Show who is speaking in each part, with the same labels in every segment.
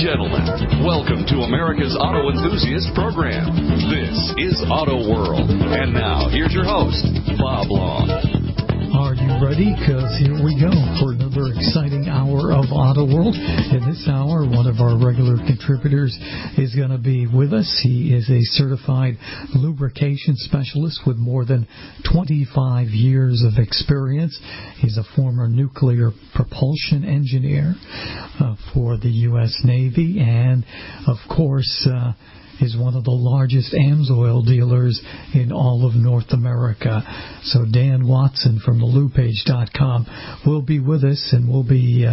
Speaker 1: gentlemen, welcome to America's Auto Enthusiast Program. This is Auto World. And now, here's your host, Bob Long.
Speaker 2: Are you ready? Because here we go for another exciting hour of Auto World. In this hour, one of our regular contributors is going to be with us. He is a certified lubrication specialist with more than 25 years of experience. He's a former nuclear propulsion engineer for the U.S. Navy and, of course, is one of the largest AMSOIL dealers in all of North America. So Dan Watson from thelubepage.com will be with us, and we'll be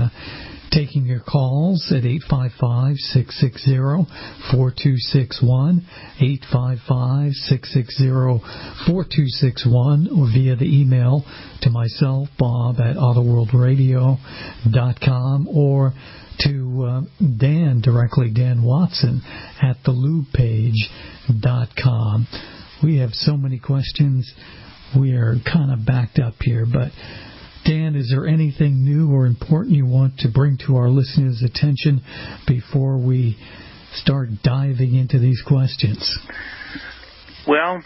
Speaker 2: taking your calls at 855-660-4261, 855-660-4261, or via the email to myself, Bob, at autoworldradio.com, or to Dan directly, Dan Watson at thelubepage.com. We have so many questions. We are kind of backed up here, but Dan, is there anything new or important you want to bring to our listeners' attention before we start diving into these questions?
Speaker 3: Well,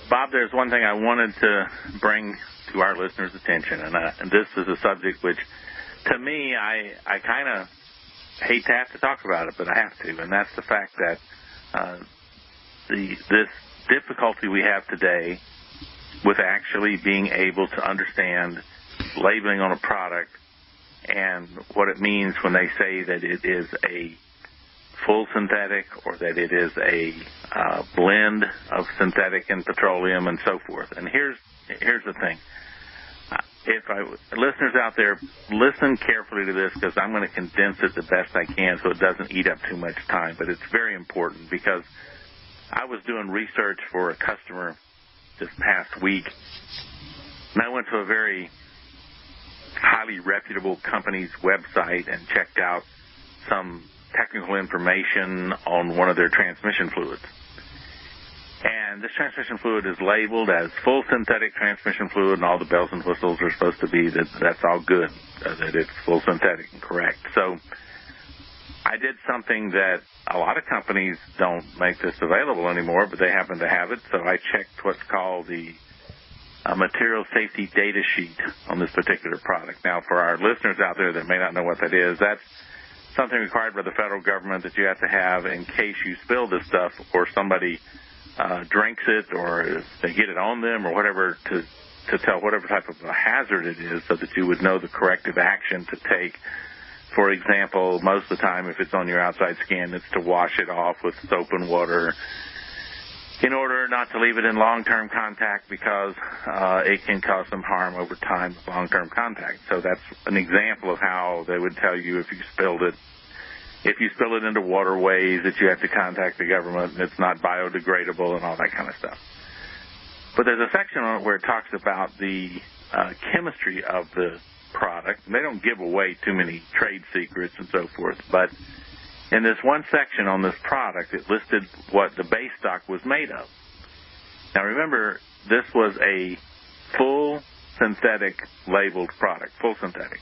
Speaker 3: Bob, there's one thing I wanted to bring to our listeners' attention, and this is a subject which, to me, I kind of hate to have to talk about it, but I have to, and that's the fact that this difficulty we have today with actually being able to understand labeling on a product and what it means when they say that it is a full synthetic or that it is a blend of synthetic and petroleum and so forth. And here's the thing. Listeners out there, listen carefully to this, because I'm going to condense it the best I can so it doesn't eat up too much time. But it's very important, because I was doing research for a customer this past week, and I went to a very highly reputable company's website and checked out some technical information on one of their transmission fluids. And this transmission fluid is labeled as full synthetic transmission fluid, and all the bells and whistles are supposed to be that that's all good, that it's full synthetic and correct. So I did something that a lot of companies don't make this available anymore, but they happen to have it. So I checked what's called the material safety data sheet on this particular product. Now, for our listeners out there that may not know what that is, that's something required by the federal government that you have to have in case you spill this stuff or somebody drinks it or they get it on them or whatever, to tell whatever type of a hazard it is, so that you would know the corrective action to take. For example, most of the time if it's on your outside skin, it's to wash it off with soap and water in order not to leave it in long-term contact, because it can cause some harm over time with long-term contact. So that's an example of how they would tell you if you spilled it. If you spill it into waterways, that you have to contact the government, and it's not biodegradable and all that kind of stuff. But there's a section on it where it talks about the chemistry of the product. And they don't give away too many trade secrets and so forth, but in this one section on this product, it listed what the base stock was made of. Now remember, this was a full synthetic labeled product, full synthetic.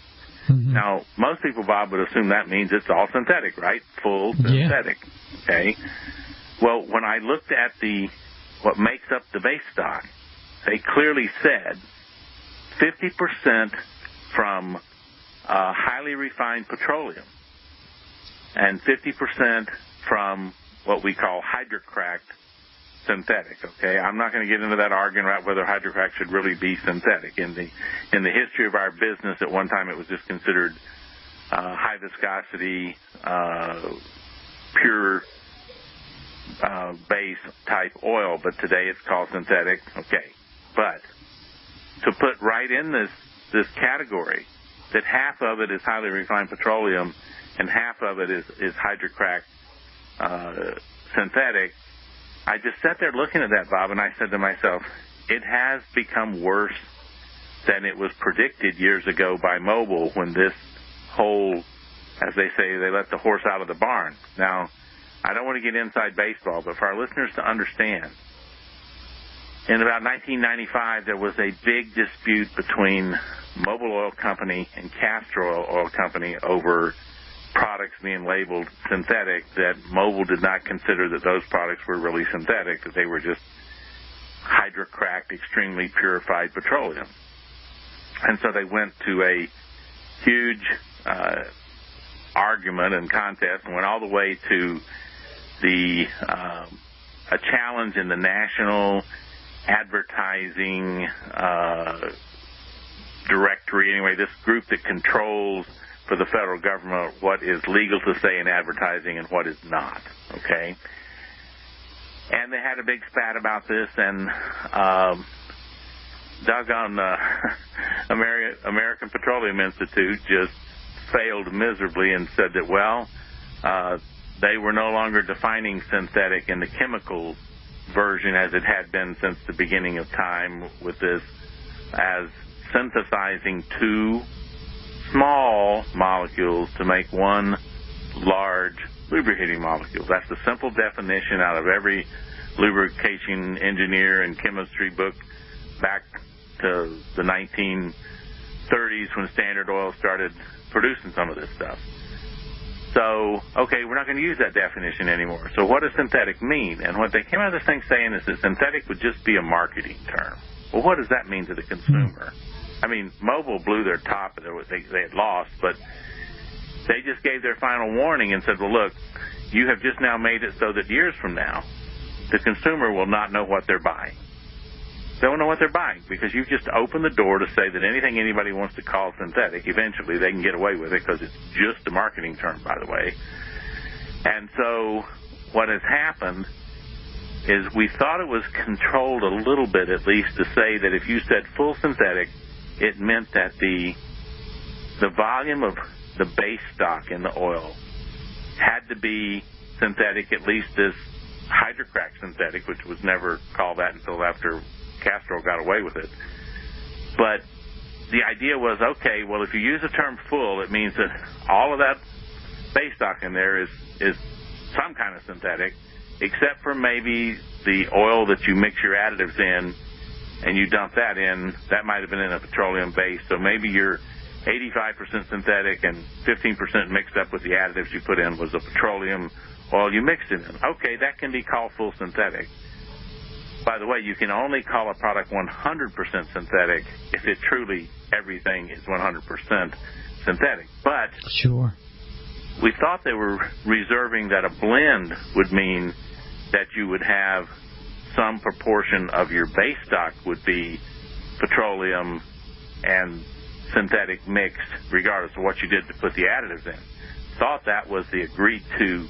Speaker 3: Mm-hmm. Now, most people, Bob, would assume that means it's all synthetic, right? Full synthetic. Yeah. Okay. Well, when I looked at what makes up the base stock, they clearly said 50% from highly refined petroleum and 50% from what we call hydrocracked synthetic. Okay, I'm not going to get into that argument about whether hydrocrack should really be synthetic. In the history of our business, at one time it was just considered high viscosity, pure base type oil, but today it's called synthetic. Okay, but to put right in this category that half of it is highly refined petroleum and half of it is hydrocracked synthetic, I just sat there looking at that, Bob, and I said to myself, it has become worse than it was predicted years ago by Mobil, when this whole, as they say, they let the horse out of the barn. Now, I don't want to get inside baseball, but for our listeners to understand, in about 1995, there was a big dispute between Mobil Oil Company and Castor Oil Company over products being labeled synthetic, that Mobil did not consider that those products were really synthetic, that they were just hydrocracked, extremely purified petroleum. And so they went to a huge argument and contest and went all the way to a challenge in the National Advertising Directory. Anyway, this group that controls for the federal government what is legal to say in advertising and what is not, okay? And they had a big spat about this, and doggone American Petroleum Institute just failed miserably and said that, well, they were no longer defining synthetic in the chemical version as it had been since the beginning of time with this as synthesizing two small molecules to make one large lubricating molecule. That's the simple definition out of every lubrication engineer and chemistry book back to the 1930s when Standard Oil started producing some of this stuff. So, okay, we're not going to use that definition anymore. So what does synthetic mean? And what they came out of this thing saying is that synthetic would just be a marketing term. Well, what does that mean to the consumer? I mean, Mobil blew their top. They had lost, but they just gave their final warning and said, well, look, you have just now made it so that years from now, the consumer will not know what they're buying. They won't know what they're buying because you've just opened the door to say that anything anybody wants to call synthetic, eventually they can get away with it because it's just a marketing term, by the way. And so what has happened is we thought it was controlled a little bit, at least, to say that if you said full synthetic, it meant that the volume of the base stock in the oil had to be synthetic, at least this hydrocracked synthetic, which was never called that until after Castro got away with it. But the idea was, okay, well, if you use the term full, it means that all of that base stock in there is some kind of synthetic, except for maybe the oil that you mix your additives in and you dump that in. That might have been in a petroleum base, so maybe you're 85% synthetic and 15% mixed up with the additives you put in was the petroleum oil you mixed it in. Okay, that can be called full synthetic. By the way, you can only call a product 100% synthetic if it truly, everything is 100% synthetic. But
Speaker 2: sure,
Speaker 3: we thought they were reserving that a blend would mean that you would have some proportion of your base stock would be petroleum and synthetic mixed, regardless of what you did to put the additives in. Thought that was the agreed to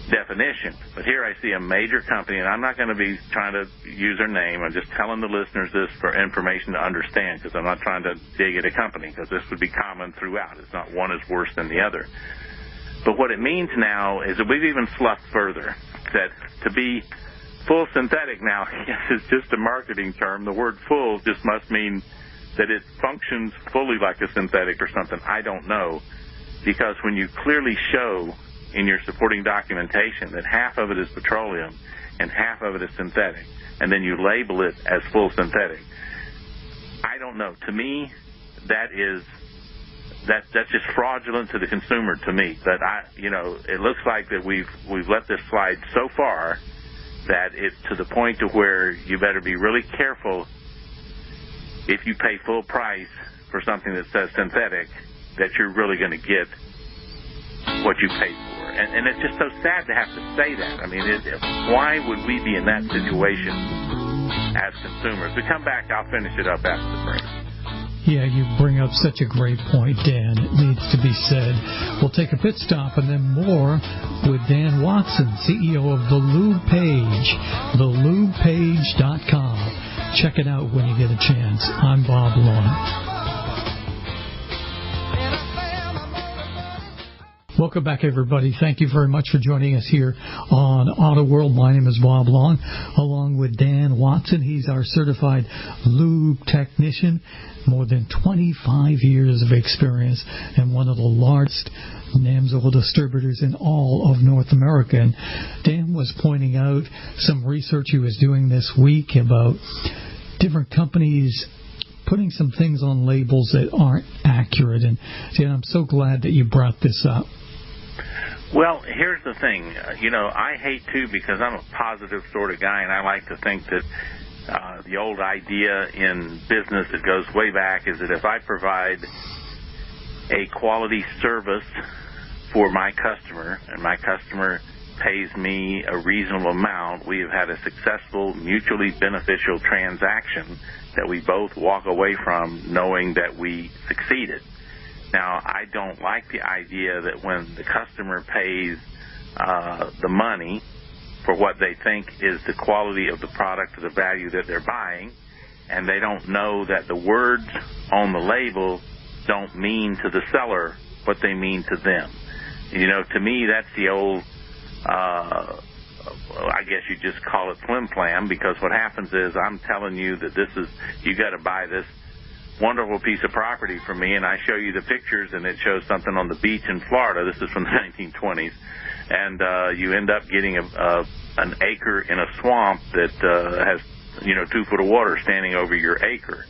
Speaker 3: definition. But here I see a major company, and I'm not going to be trying to use their name. I'm just telling the listeners this for information to understand, because I'm not trying to dig at a company, because this would be common throughout. It's not one is worse than the other. But what it means now is that we've even sloughed further, that to be full synthetic now, yes, it's just a marketing term. The word full just must mean that it functions fully like a synthetic or something. I don't know, because when you clearly show in your supporting documentation that half of it is petroleum and half of it is synthetic, and then you label it as full synthetic, I don't know. To me, that's just fraudulent to the consumer. To me, but it looks like that we've let this slide so far that it's to the point to where you better be really careful if you pay full price for something that says synthetic, that you're really going to get what you paid for. And it's just so sad to have to say that. I mean, why would we be in that situation as consumers? We come back, I'll finish it up after the break.
Speaker 2: Yeah, you bring up such a great point, Dan. It needs to be said. We'll take a pit stop and then more with Dan Watson, CEO of The Lube Page, thelubepage.com. Check it out when you get a chance. I'm Bob Long. Welcome back, everybody. Thank you very much for joining us here on Auto World. My name is Bob Long, along with Dan Watson. He's our certified lube technician, more than 25 years of experience, and one of the largest NAMS oil distributors in all of North America. And Dan was pointing out some research he was doing this week about different companies putting some things on labels that aren't accurate. And I'm so glad that you brought this up.
Speaker 3: Well, here's the thing. I hate to, because I'm a positive sort of guy, and I like to think that the old idea in business that goes way back is that if I provide a quality service for my customer, and my customer pays me a reasonable amount, we have had a successful, mutually beneficial transaction that we both walk away from knowing that we succeeded. Now, I don't like the idea that when the customer pays the money for what they think is the quality of the product or the value that they're buying, and they don't know that the words on the label don't mean to the seller what they mean to them. To me, that's the old, I guess you just call it flim-flam, because what happens is I'm telling you that you got to buy this wonderful piece of property from me, and I show you the pictures, and it shows something on the beach in Florida. This is from the 1920s, and you end up getting an acre in a swamp that has 2 foot of water standing over your acre.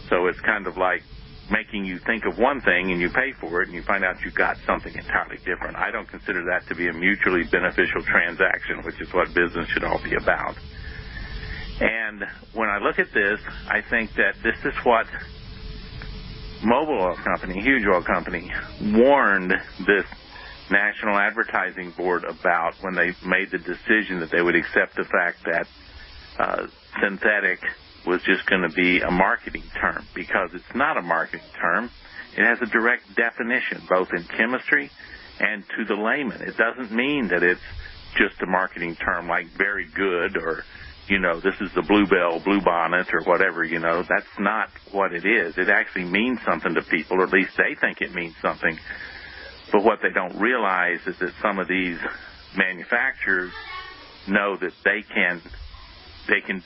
Speaker 3: So it's kind of like making you think of one thing, and you pay for it, and you find out you got something entirely different. I don't consider that to be a mutually beneficial transaction, which is what business should all be about. And when I look at this, I think that this is what Mobil Oil Company, huge oil company, warned this National Advertising Board about when they made the decision that they would accept the fact that synthetic was just going to be a marketing term, because it's not a marketing term. It has a direct definition, both in chemistry and to the layman. It doesn't mean that it's just a marketing term like very good or this is the bluebell, bluebonnet, or whatever, That's not what it is. It actually means something to people, or at least they think it means something. But what they don't realize is that some of these manufacturers know that they can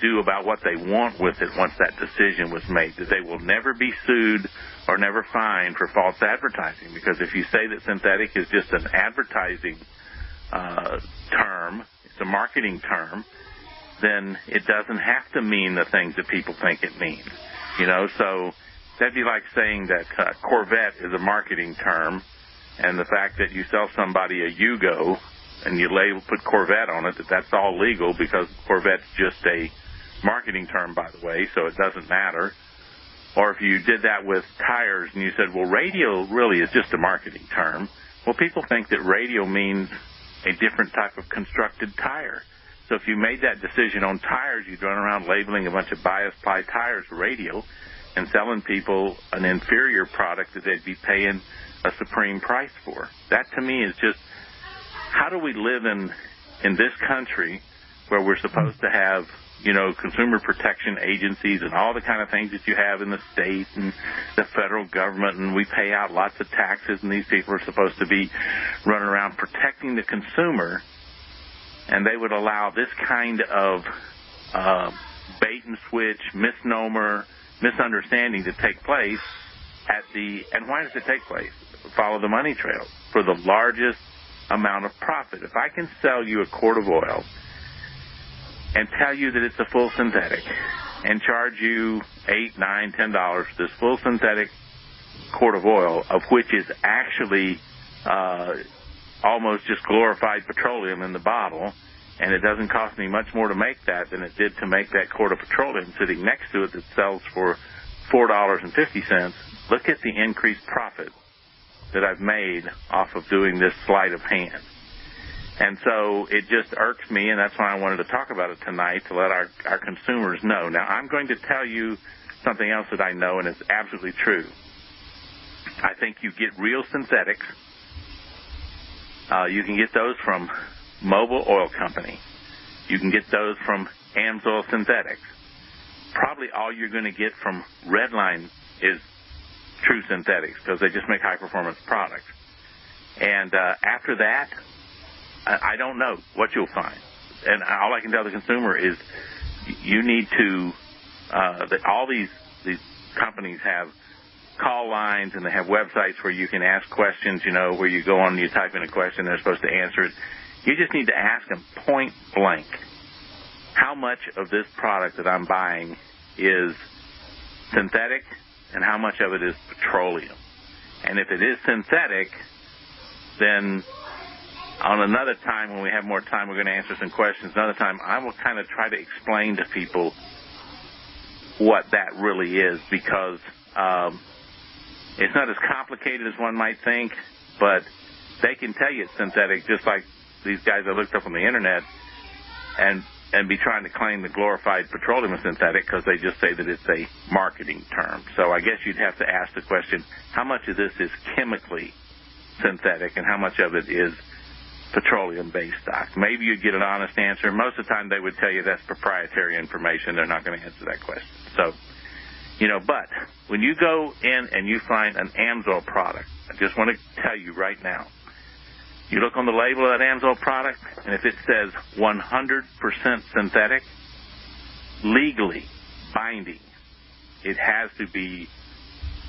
Speaker 3: do about what they want with it once that decision was made, that they will never be sued or never fined for false advertising. Because if you say that synthetic is just an advertising term, it's a marketing term, then it doesn't have to mean the things that people think it means. So that'd be like saying that Corvette is a marketing term, and the fact that you sell somebody a Yugo and you put Corvette on it, that's all legal, because Corvette's just a marketing term, by the way, so it doesn't matter. Or if you did that with tires and you said, well, radio really is just a marketing term, well, people think that radio means a different type of constructed tire. So if you made that decision on tires, you'd run around labeling a bunch of bias ply tires radial and selling people an inferior product that they'd be paying a supreme price for. That, to me, is just, how do we live in this country where we're supposed to have, consumer protection agencies and all the kind of things that you have in the state and the federal government, and we pay out lots of taxes, and these people are supposed to be running around protecting the consumer, and they would allow this kind of bait and switch, misnomer, misunderstanding to take place and why does it take place? Follow the money trail for the largest amount of profit. If I can sell you a quart of oil and tell you that it's a full synthetic and charge you $8, $9, $10 for this full synthetic quart of oil, of which is actually almost just glorified petroleum in the bottle, and it doesn't cost me much more to make that than it did to make that quart of petroleum sitting next to it that sells for $4.50, look at the increased profit that I've made off of doing this sleight of hand. And so it just irks me, and that's why I wanted to talk about it tonight, to let our consumers know. Now, I'm going to tell you something else that I know, and it's absolutely true. I think you get real synthetics. You can get those from Mobil Oil Company. You can get those from Amsoil Synthetics. Probably all you're going to get from Redline is true synthetics, because they just make high-performance products. And after that, I don't know what you'll find. And all I can tell the consumer is you need to, that all these companies have call lines, and they have websites where you can ask questions, where you go on and you type in a question, they're supposed to answer it. You just need to ask them point blank, how much of this product that I'm buying is synthetic and how much of it is petroleum. And if it is synthetic, then on another time when we have more time, we're going to answer some questions. Another time, I will kind of try to explain to people what that really is, because it's not as complicated as one might think, but they can tell you it's synthetic, just like these guys I looked up on the internet and be trying to claim the glorified petroleum is synthetic because they just say that it's a marketing term. So I guess you'd have to ask the question, how much of this is chemically synthetic and how much of it is petroleum-based stock? Maybe you'd get an honest answer. Most of the time they would tell you that's proprietary information. They're not going to answer that question. So, but when you go in and you find an AMSOIL product, I just want to tell you right now, you look on the label of that AMSOIL product, and if it says 100% synthetic, legally binding, it has to be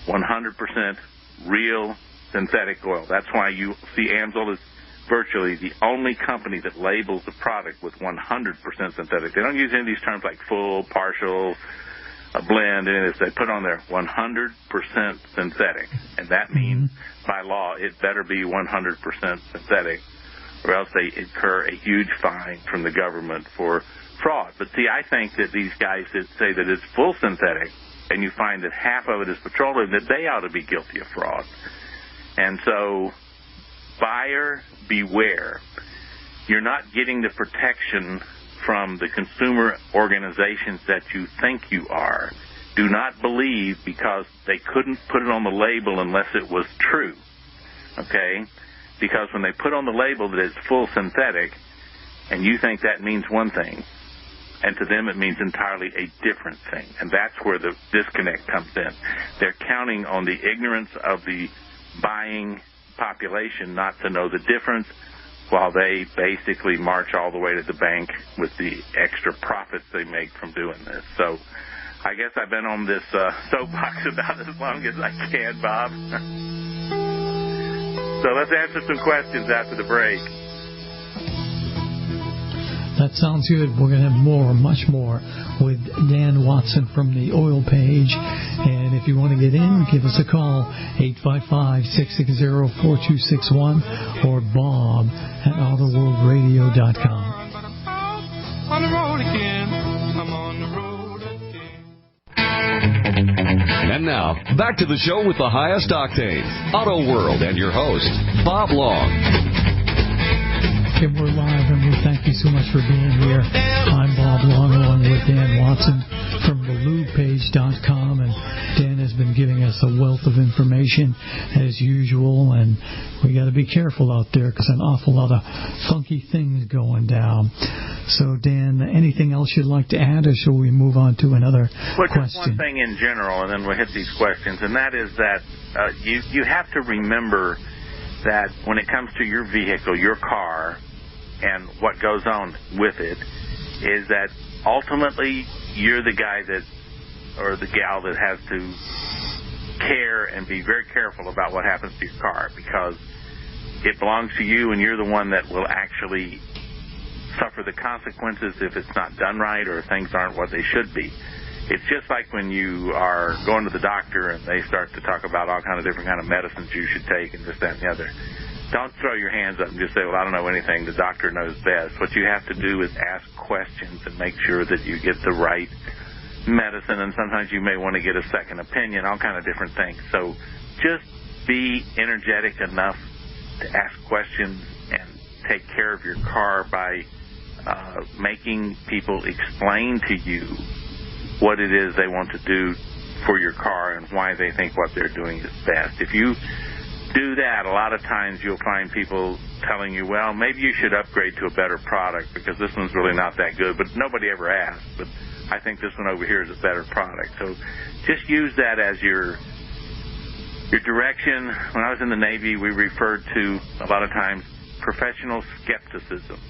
Speaker 3: 100% real synthetic oil. That's why you see AMSOIL is virtually the only company that labels the product with 100% synthetic. They don't use any of these terms like full, partial, a blend, and they put on there 100% synthetic. And that means, by law, it better be 100% synthetic, or else they incur a huge fine from the government for fraud. But see, I think that these guys that say that it's full synthetic, and you find that half of it is petroleum, that they ought to be guilty of fraud. And so, buyer beware. You're not getting the protection from the consumer organizations that you think you are. Do not believe because they couldn't put it on the label unless it was true. Okay? Because when they put on the label that it's full synthetic, and you think that means one thing, and to them it means entirely a different thing. And that's where the disconnect comes in. They're counting on the ignorance of the buying population not to know the difference, while they basically march all the way to the bank with the extra profits they make from doing this. So I guess I've been on this soapbox about as long as I can, Bob. So let's answer some questions after the break.
Speaker 2: That sounds good. We're going to have more, much more, with Dan Watson from the oil page. And if you want to get in, give us a call, 855-660-4261, or Bob at AutoWorldRadio.com.
Speaker 4: On the road again. I'm on the road again.
Speaker 1: And now, back to the show with the highest octane, Auto World, and your host, Bob Long.
Speaker 2: And we're live, and we thank you so much for being here. I'm Bob Long, along with Dan Watson from thelubepage.com, and Dan has been giving us a wealth of information as usual, and we got to be careful out there because an awful lot of funky things going down. So, Dan, anything else you'd like to add, or shall we move on to another question?
Speaker 3: Just one thing in general, and then we'll hit these questions, and that is that you have to remember that when it comes to your vehicle, your car, and what goes on with it, is that ultimately you're the guy that, or the gal that has to care and be very careful about what happens to your car, because it belongs to you and you're the one that will actually suffer the consequences if it's not done right or things aren't what they should be. It's just like when you are going to the doctor and they start to talk about all kind of different kind of medicines you should take and this, that, and the other. Don't throw your hands up and just say, well, I don't know anything. The doctor knows best. What you have to do is ask questions and make sure that you get the right medicine, and sometimes you may want to get a second opinion, all kind of different things. So just be energetic enough to ask questions and take care of your car by making people explain to you what it is they want to do for your car and why they think what they're doing is best. If you do that, a lot of times you'll find people telling you, well, maybe you should upgrade to a better product because this one's really not that good, but nobody ever asked. But I think this one over here is a better product. So just use that as your direction. When I was in the Navy, we referred to, a lot of times, professional skepticism.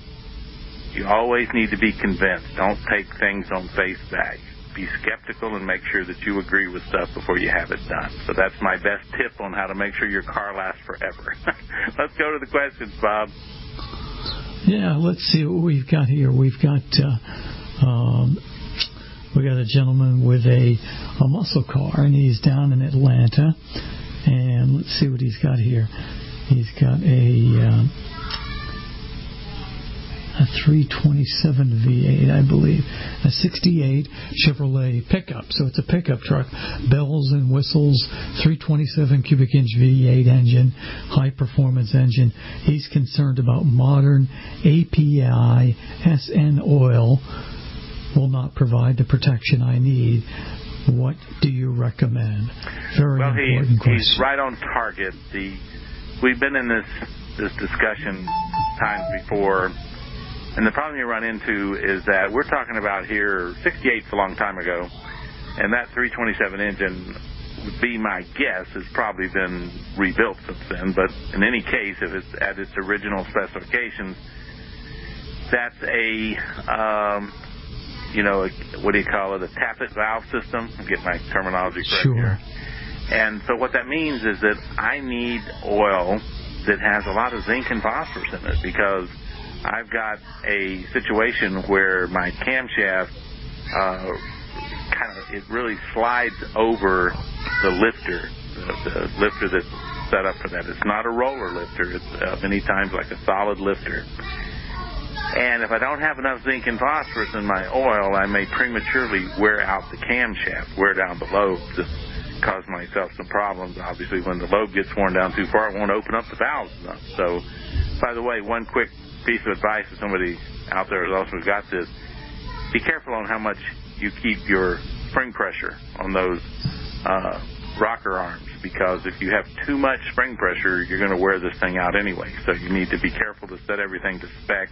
Speaker 3: You always need to be convinced. Don't take things on face value. Be skeptical and make sure that you agree with stuff before you have it done. So that's my best tip on how to make sure your car lasts forever. Let's go to the questions, Bob.
Speaker 2: Yeah, let's see what we've got here. We've got We got a gentleman with a muscle car, and he's down in Atlanta. And let's see what he's got here. He's got a 327 V8, I believe, a 68 Chevrolet Pickup. So it's a pickup truck, bells and whistles, 327 cubic inch V8 engine, high performance engine. He's concerned about modern API SN oil will not provide the protection I need. What do you recommend? Very important question.
Speaker 3: He's right on target. We've been in this discussion times before, and the problem you run into is that we're talking about here 68's a long time ago, and that 327 engine would be my guess has probably been rebuilt since then. But in any case, if it's at its original specifications, that's what do you call it, a tappet valve system? I'm getting my terminology correct here. And so what that means is that I need oil that has a lot of zinc and phosphorus in it, because I've got a situation where my camshaft it really slides over the lifter, the lifter that's set up for that. It's not a roller lifter. It's many times like a solid lifter. And if I don't have enough zinc and phosphorus in my oil, I may prematurely wear out the camshaft, wear down the lobe, just cause myself some problems. Obviously, when the lobe gets worn down too far, it won't open up the valves enough. So, by the way, one quick piece of advice for somebody out there who's also got this: be careful on how much you keep your spring pressure on those rocker arms, because if you have too much spring pressure, you're going to wear this thing out anyway. So you need to be careful to set everything to spec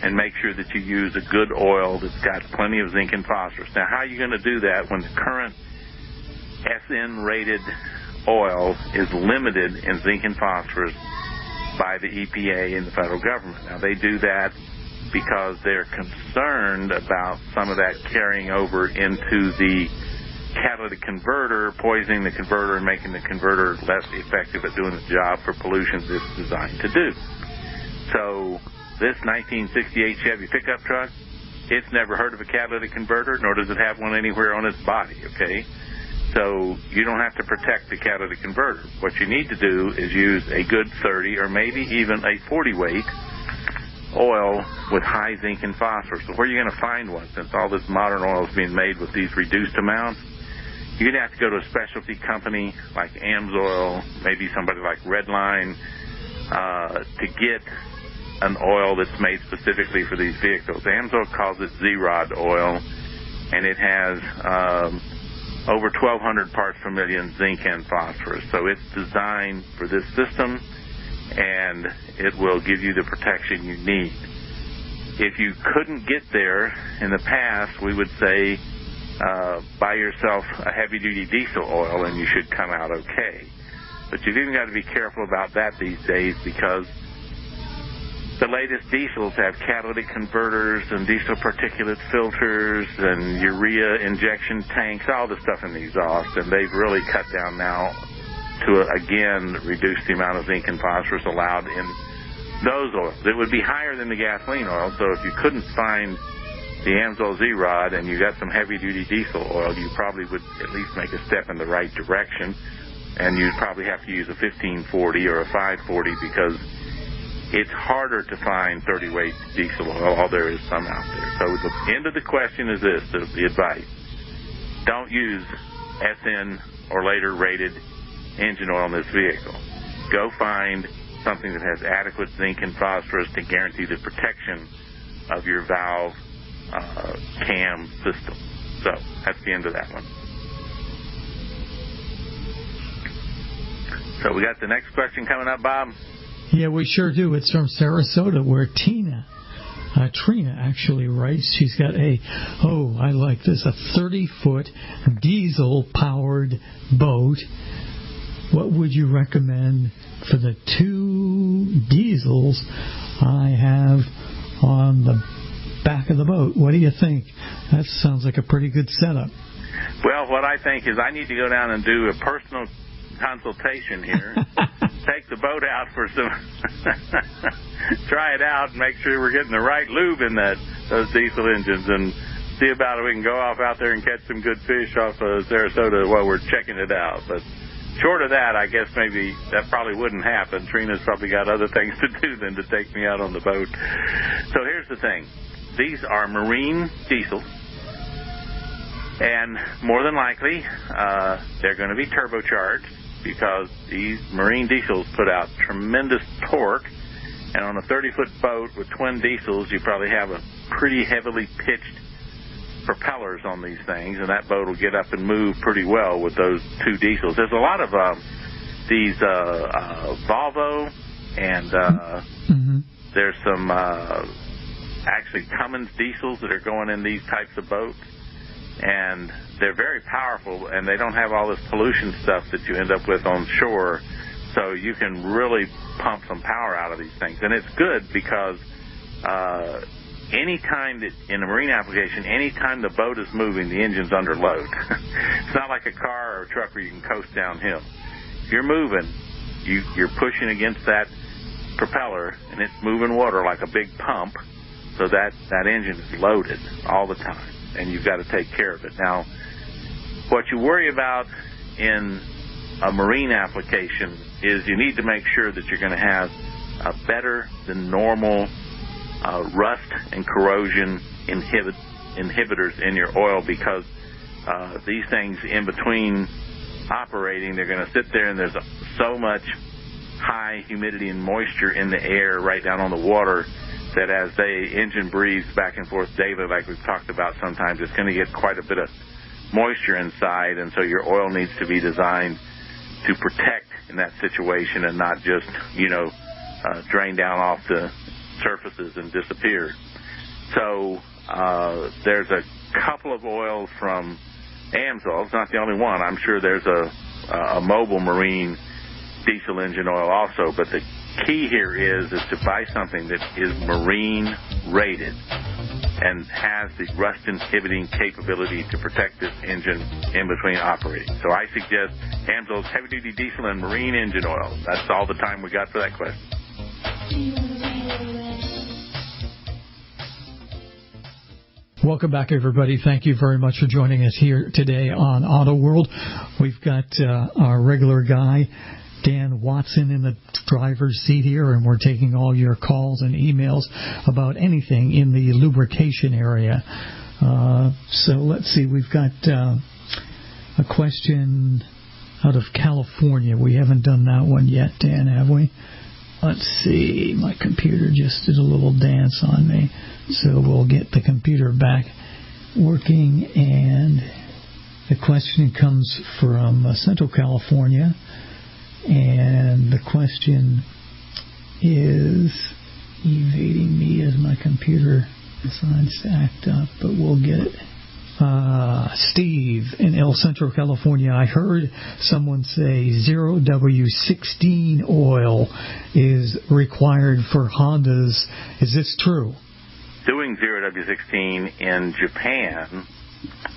Speaker 3: and make sure that you use a good oil that's got plenty of zinc and phosphorus. Now, how are you going to do that when the current SN-rated oil is limited in zinc and phosphorus by the EPA and the federal government? Now, they do that because they're concerned about some of that carrying over into the catalytic converter, poisoning the converter and making the converter less effective at doing the job for pollution it's designed to do. So this 1968 Chevy pickup truck, it's never heard of a catalytic converter, nor does it have one anywhere on its body, okay? So you don't have to protect the catalytic converter. What you need to do is use a good 30 or maybe even a 40 weight oil with high zinc and phosphorus. So where are you going to find one, since all this modern oil is being made with these reduced amounts? You're going to have to go to a specialty company like AMSOIL, maybe somebody like Redline, to get an oil that's made specifically for these vehicles. AMSOIL calls it Z-Rod oil, and it has over 1,200 parts per million zinc and phosphorus. So it's designed for this system, and it will give you the protection you need. If you couldn't get there in the past, we would say buy yourself a heavy-duty diesel oil, and you should come out okay. But you've even got to be careful about that these days, because the latest diesels have catalytic converters and diesel particulate filters and urea injection tanks, all the stuff in the exhaust, and they've really cut down now to, again, reduce the amount of zinc and phosphorus allowed in those oils. It would be higher than the gasoline oil, so if you couldn't find the AMSOIL Z-Rod and you got some heavy-duty diesel oil, you probably would at least make a step in the right direction, and you'd probably have to use a 1540 or a 540, because it's harder to find 30-weight diesel oil, although there is some out there. So the end of the question is this, the advice: don't use SN or later rated engine oil in this vehicle. Go find something that has adequate zinc and phosphorus to guarantee the protection of your valve cam system. So that's the end of that one. So we got the next question coming up, Bob.
Speaker 2: Yeah, we sure do. It's from Sarasota, where Trina actually writes. She's got I like this, a 30-foot diesel-powered boat. What would you recommend for the 2 diesels I have on the back of the boat? What do you think? That sounds like a pretty good setup.
Speaker 3: Well, what I think is I need to go down and do a personal consultation here. Take the boat out for some try it out and make sure we're getting the right lube in those diesel engines, and see about it. We can go off out there and catch some good fish off of Sarasota while we're checking it out. But short of that, I guess maybe that probably wouldn't happen. Trina's probably got other things to do than to take me out on the boat. So here's the thing. These are marine diesels. And more than likely, they're going to be turbocharged because these marine diesels put out tremendous torque. And on a 30-foot boat with twin diesels, you probably have a pretty heavily pitched propellers on these things, and that boat will get up and move pretty well with those two diesels. There's a lot of these Volvo, and there's some actually Cummins diesels that are going in these types of boats. And they're very powerful, and they don't have all this pollution stuff that you end up with on shore, so you can really pump some power out of these things. And it's good because anytime that, in a marine application, anytime the boat is moving, the engine's under load. It's not like a car or a truck where you can coast downhill. If you're moving, you're pushing against that propeller, and it's moving water like a big pump, so that engine is loaded all the time. And you've got to take care of it. Now, what you worry about in a marine application is you need to make sure that you're going to have a better than normal rust and corrosion inhibitors in your oil, because these things in between operating, they're going to sit there and there's so much high humidity and moisture in the air right down on the water that as the engine breathes back and forth daily, like we've talked about sometimes, it's going to get quite a bit of moisture inside, and so your oil needs to be designed to protect in that situation and not just, drain down off the surfaces and disappear. So there's a couple of oils from Amsoil. It's not the only one. I'm sure there's a mobile marine diesel engine oil also, but the key here is to buy something that is marine rated and has the rust inhibiting capability to protect this engine in between operating. So I suggest Amsoil's heavy duty diesel and marine engine oil. That's all the time we got for that question.
Speaker 2: Welcome back, everybody. Thank you very much for joining us here today on Auto World. We've got our regular guy, Dan Watson, in the driver's seat here, and we're taking all your calls and emails about anything in the lubrication area. So let's see, we've got a question out of California. We haven't done that one yet, Dan, have we? Let's see, my computer just did a little dance on me, so we'll get the computer back working. And the question comes from Central California. And the question is evading me as my computer decides to act up, but we'll get it. Steve in El Centro, California. I heard someone say 0w-16 oil is required for Hondas. Is this true?
Speaker 3: Doing 0w-16 in Japan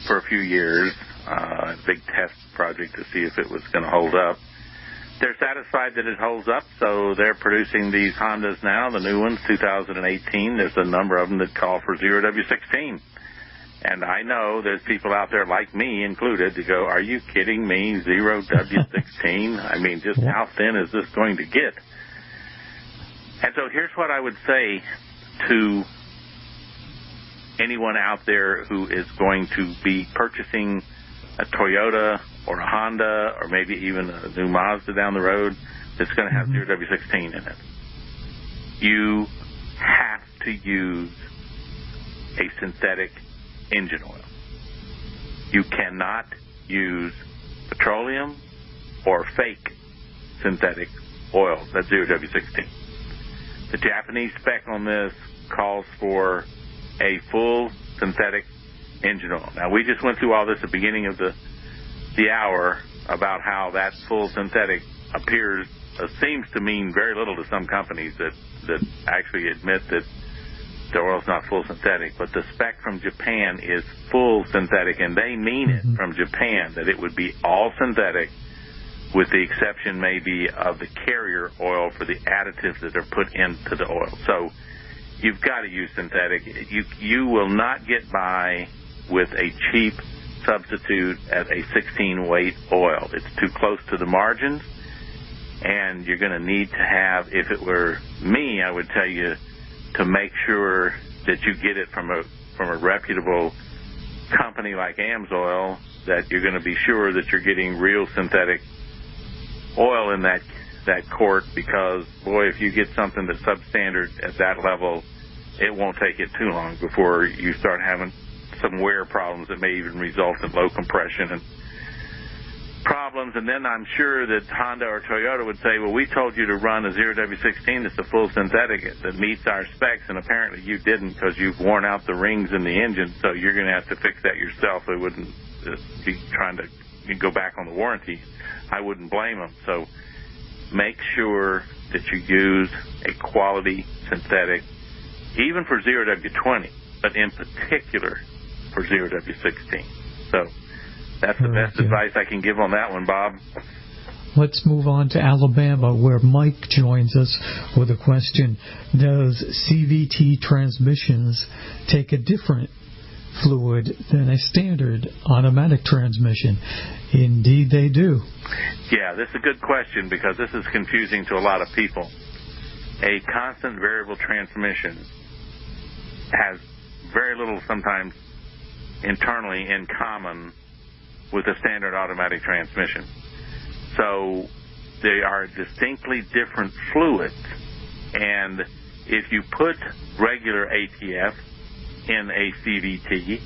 Speaker 3: for a few years, a big test project to see if it was going to hold up. They're satisfied that it holds up, so they're producing these Hondas now, the new ones, 2018. There's a number of them that call for 0w-16. And I know there's people out there like me included to go, are you kidding me, 0w-16? I mean, just how thin is this going to get? And so here's what I would say to anyone out there who is going to be purchasing a Toyota or a Honda or maybe even a new Mazda down the road that's going to have 0w-16 in it. You have to use a synthetic engine oil. You cannot use petroleum or fake synthetic oils. That's 0w-16. The Japanese spec on this calls for a full synthetic engine oil. Now, we just went through all this at the beginning of the hour about how that full synthetic seems to mean very little to some companies that actually admit that the oil's not full synthetic, but the spec from Japan is full synthetic, and they mean it from Japan, that it would be all synthetic with the exception maybe of the carrier oil for the additives that are put into the oil. So you've got to use synthetic. You will not get by with a cheap substitute at a 16 weight oil. It's too close to the margins, and you're going to need to have, if it were me, I would tell you to make sure that you get it from a reputable company like AMSOIL, that you're going to be sure that you're getting real synthetic oil in that quart, because, boy, if you get something that's substandard at that level, it won't take it too long before you start having some wear problems that may even result in low compression and problems. And then I'm sure that Honda or Toyota would say, well, we told you to run a 0w-16 that's a full synthetic that meets our specs, and apparently you didn't because you've worn out the rings in the engine, so you're going to have to fix that yourself. They wouldn't be trying to go back on the warranty. I wouldn't blame them. So make sure that you use a quality synthetic, even for 0w-20, but in particular for 0w-16. So that's the best advice I can give on that one, Bob.
Speaker 2: Let's move on to Alabama, where Mike joins us with a question. Does CVT transmissions take a different fluid than a standard automatic transmission? Indeed they do.
Speaker 3: Yeah, this is a good question because this is confusing to a lot of people. A constant variable transmission has very little sometimes internally in common with a standard automatic transmission. So they are distinctly different fluids, and if you put regular ATF in a CVT,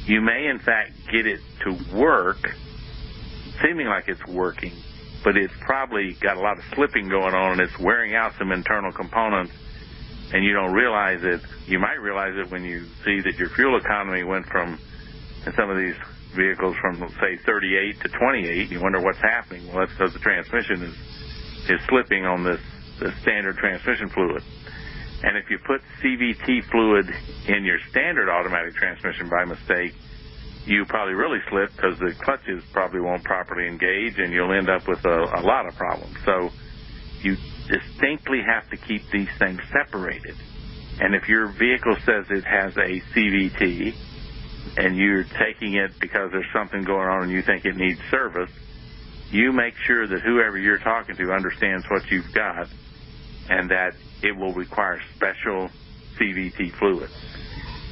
Speaker 3: you may in fact get it to work, seeming like it's working, but it's probably got a lot of slipping going on and it's wearing out some internal components, and you don't realize it. You might realize it when you see that your fuel economy went from, in some of these vehicles, from, say, 38 to 28. You wonder what's happening. Well, that's because the transmission is slipping on this standard transmission fluid. And if you put CVT fluid in your standard automatic transmission by mistake, you probably really slip because the clutches probably won't properly engage, and you'll end up with a lot of problems. So you distinctly have to keep these things separated. And if your vehicle says it has a CVT and you're taking it because there's something going on and you think it needs service, you make sure that whoever you're talking to understands what you've got and that it will require special CVT fluid.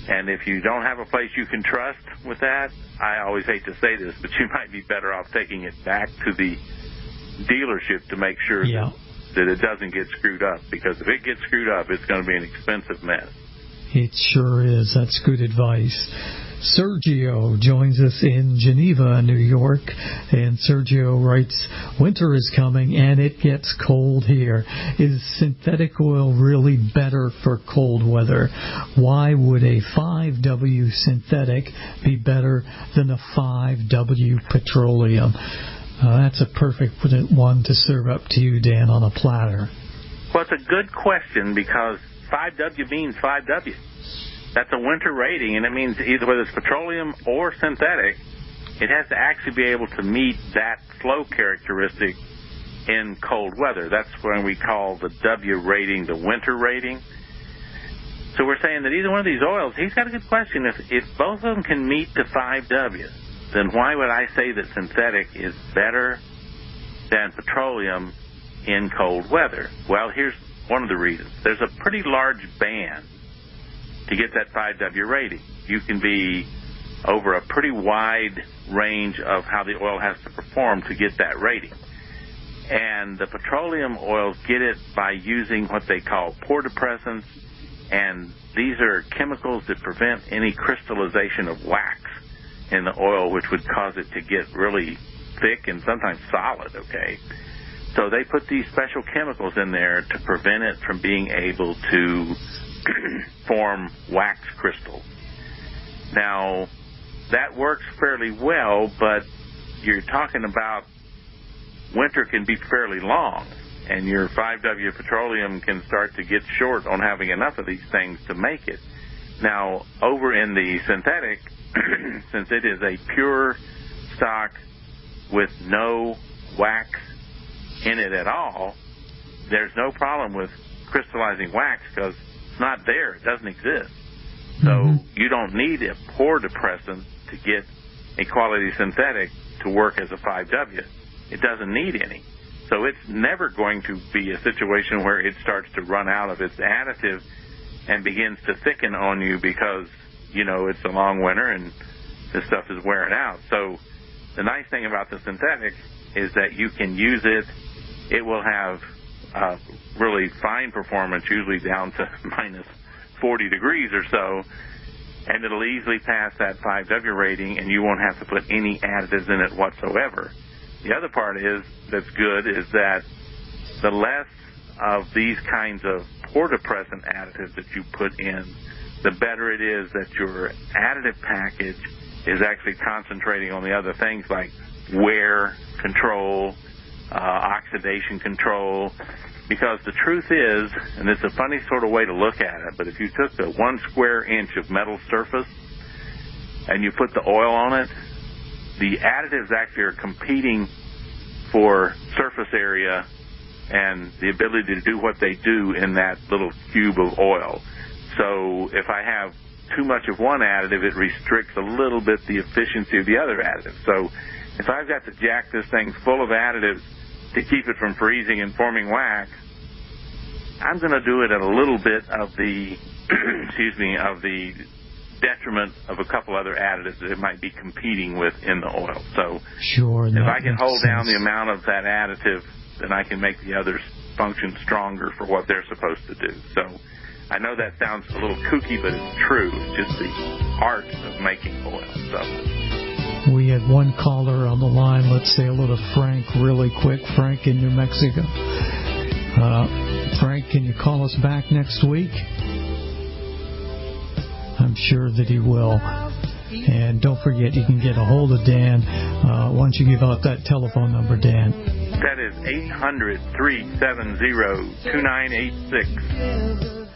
Speaker 3: And if you don't have a place you can trust with that, I always hate to say this, but you might be better off taking it back to the dealership to make sure that it doesn't get screwed up, because if it gets screwed up, it's going to be an expensive mess.
Speaker 2: It sure is. That's good advice. Sergio joins us in Geneva, New York, and Sergio writes, winter is coming and it gets cold here. Is synthetic oil really better for cold weather? Why would a 5W synthetic be better than a 5W petroleum? That's a perfect one to serve up to you, Dan, on a platter.
Speaker 3: Well, it's a good question because 5W means 5W. That's a winter rating, and it means either whether it's petroleum or synthetic, it has to actually be able to meet that flow characteristic in cold weather. That's when we call the W rating the winter rating. So we're saying that either one of these oils, he's got a good question. If both of them can meet the 5W, then why would I say that synthetic is better than petroleum in cold weather? Well, here's one of the reasons. There's a pretty large band to get that 5W rating. You can be over a pretty wide range of how the oil has to perform to get that rating. And the petroleum oils get it by using what they call pore depressants, and these are chemicals that prevent any crystallization of wax in the oil, which would cause it to get really thick and sometimes solid, okay? So they put these special chemicals in there to prevent it from being able to form wax crystals. Now, that works fairly well, but you're talking about winter can be fairly long, and your 5W petroleum can start to get short on having enough of these things to make it. Now, over in the synthetic, since it is a pure stock with no wax in it at all, there's no problem with crystallizing wax because it's not there. It doesn't exist. So you don't need a pore depressant to get a quality synthetic to work as a 5W. It doesn't need any. So it's never going to be a situation where it starts to run out of its additive and begins to thicken on you because, it's a long winter and this stuff is wearing out. So the nice thing about the synthetic is that you can use it. It will have really fine performance, usually down to minus 40 degrees or so, and it'll easily pass that 5W rating, and you won't have to put any additives in it whatsoever. The other part that's good is that the less of these kinds of pore depressant additives that you put in, the better it is that your additive package is actually concentrating on the other things like wear control, oxidation control, because the truth is, and it's a funny sort of way to look at it, but if you took the 1 square inch of metal surface and you put the oil on it, the additives actually are competing for surface area and the ability to do what they do in that little cube of oil. So if I have too much of one additive, it restricts a little bit the efficiency of the other additive. So if I've got to jack this thing full of additives to keep it from freezing and forming wax, I'm going to do it at a little bit of the, of the detriment of a couple other additives that it might be competing with in the oil. So
Speaker 2: sure,
Speaker 3: if I can hold down the amount of that additive, then I can make the others function stronger for what they're supposed to do. So I know that sounds a little kooky, but it's true. It's just the art of making oil. So
Speaker 2: we had one caller on the line. Let's say hello to Frank really quick. Frank in New Mexico. Frank, can you call us back next week? I'm sure that he will. And don't forget, you can get a hold of Dan. Why don't you give out that telephone number, Dan?
Speaker 3: That is 800-370-2986.